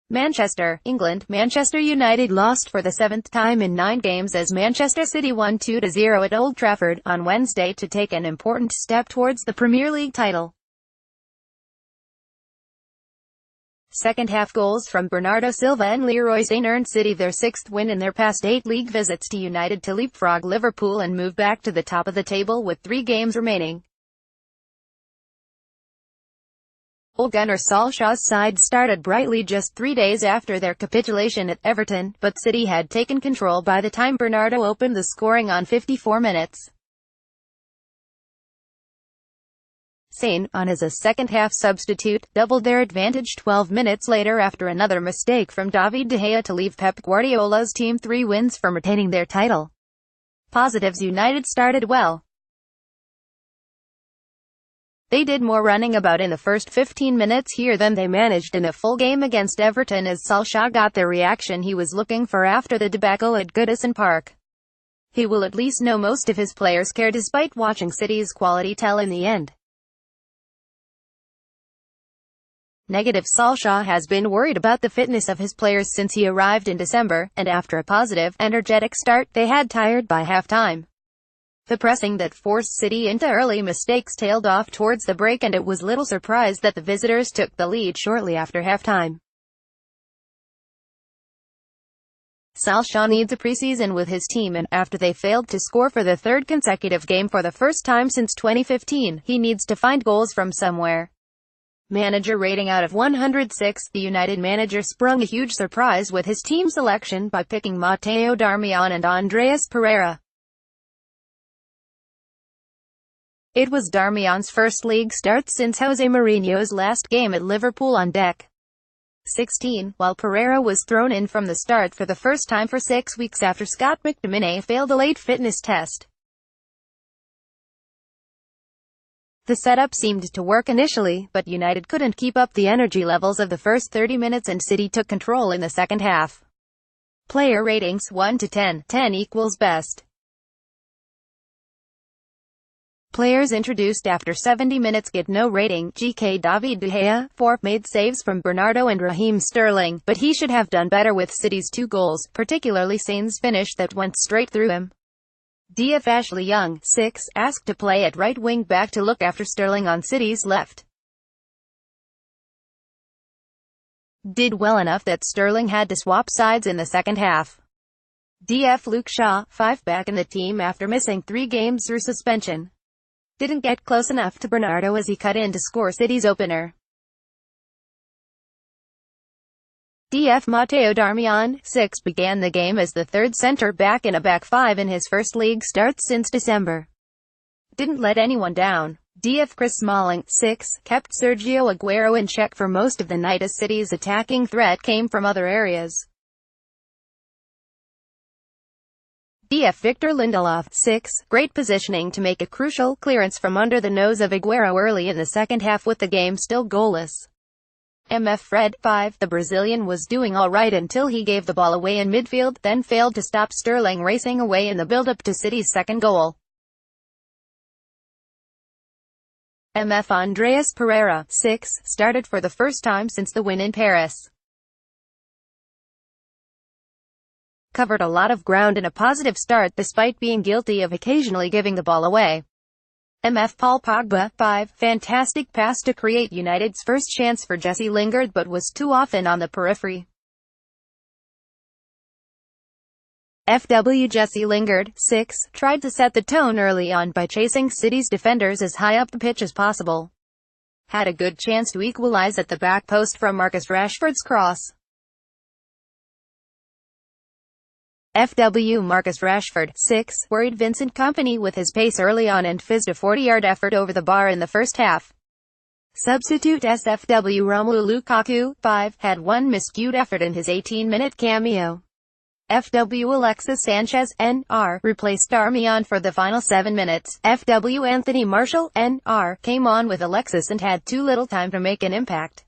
Manchester, England. Manchester United lost for the seventh time in 9 games as Manchester City won 2-0 at Old Trafford on Wednesday to take an important step towards the Premier League title. Second-half goals from Bernardo Silva and Leroy Sane earned City their 6th win in their past 8 league visits to United to leapfrog Liverpool and move back to the top of the table with 3 games remaining. Ole Gunnar Solskjaer's side started brightly just 3 days after their capitulation at Everton, but City had taken control by the time Bernardo opened the scoring on 54 minutes. Sane, on as a second-half substitute, doubled their advantage 12 minutes later after another mistake from David De Gea to leave Pep Guardiola's team 3 wins from retaining their title. Positives: United started well. They did more running about in the first 15 minutes here than they managed in a full game against Everton as Solskjaer got the reaction he was looking for after the debacle at Goodison Park. He will at least know most of his players care despite watching City's quality tell in the end. Negative: Solskjaer has been worried about the fitness of his players since he arrived in December, and after a positive, energetic start, they had tired by half-time. The pressing that forced City into early mistakes tailed off towards the break, and it was little surprise that the visitors took the lead shortly after halftime. Solskjaer needs a preseason with his team, and after they failed to score for the 3rd consecutive game for the first time since 2015, he needs to find goals from somewhere. Manager rating out of 106, the United manager sprung a huge surprise with his team selection by picking Matteo Darmian and Andreas Pereira. It was Darmian's first league start since Jose Mourinho's last game at Liverpool on deck 16, while Pereira was thrown in from the start for the first time for 6 weeks after Scott McTominay failed a late fitness test. The setup seemed to work initially, but United couldn't keep up the energy levels of the first 30 minutes and City took control in the second half. Player ratings 1 to 10, 10 equals best. Players introduced after 70 minutes get no rating. GK: David De Gea, 4, made saves from Bernardo and Raheem Sterling, but he should have done better with City's 2 goals, particularly Sane's finish that went straight through him. DF: Ashley Young, 6, asked to play at right wing back to look after Sterling on City's left. Did well enough that Sterling had to swap sides in the second half. DF: Luke Shaw, 5, back in the team after missing 3 games through suspension. Didn't get close enough to Bernardo as he cut in to score City's opener. DF: Matteo Darmian, 6, began the game as the 3rd centre-back in a back 5 in his first league start since December. Didn't let anyone down. DF: Chris Smalling, 6, kept Sergio Aguero in check for most of the night as City's attacking threat came from other areas. DF: Victor Lindelof, 6, great positioning to make a crucial clearance from under the nose of Aguero early in the second half with the game still goalless. MF: Fred, 5, the Brazilian was doing alright until he gave the ball away in midfield, then failed to stop Sterling racing away in the build-up to City's second goal. MF: Andreas Pereira, 6, started for the first time since the win in Paris. Covered a lot of ground in a positive start despite being guilty of occasionally giving the ball away. MF: Paul Pogba, 5, fantastic pass to create United's first chance for Jesse Lingard but was too often on the periphery. FW: Jesse Lingard, 6, tried to set the tone early on by chasing City's defenders as high up the pitch as possible. Had a good chance to equalize at the back post from Marcus Rashford's cross. FW: Marcus Rashford, 6, worried Vincent Kompany with his pace early on and fizzed a 40-yard effort over the bar in the first half. Substitute SFW: Romelu Lukaku, 5, had one miscued effort in his 18-minute cameo. FW: Alexis Sanchez, NR, replaced Darmian for the final 7 minutes. FW: Anthony Martial, NR, came on with Alexis and had too little time to make an impact.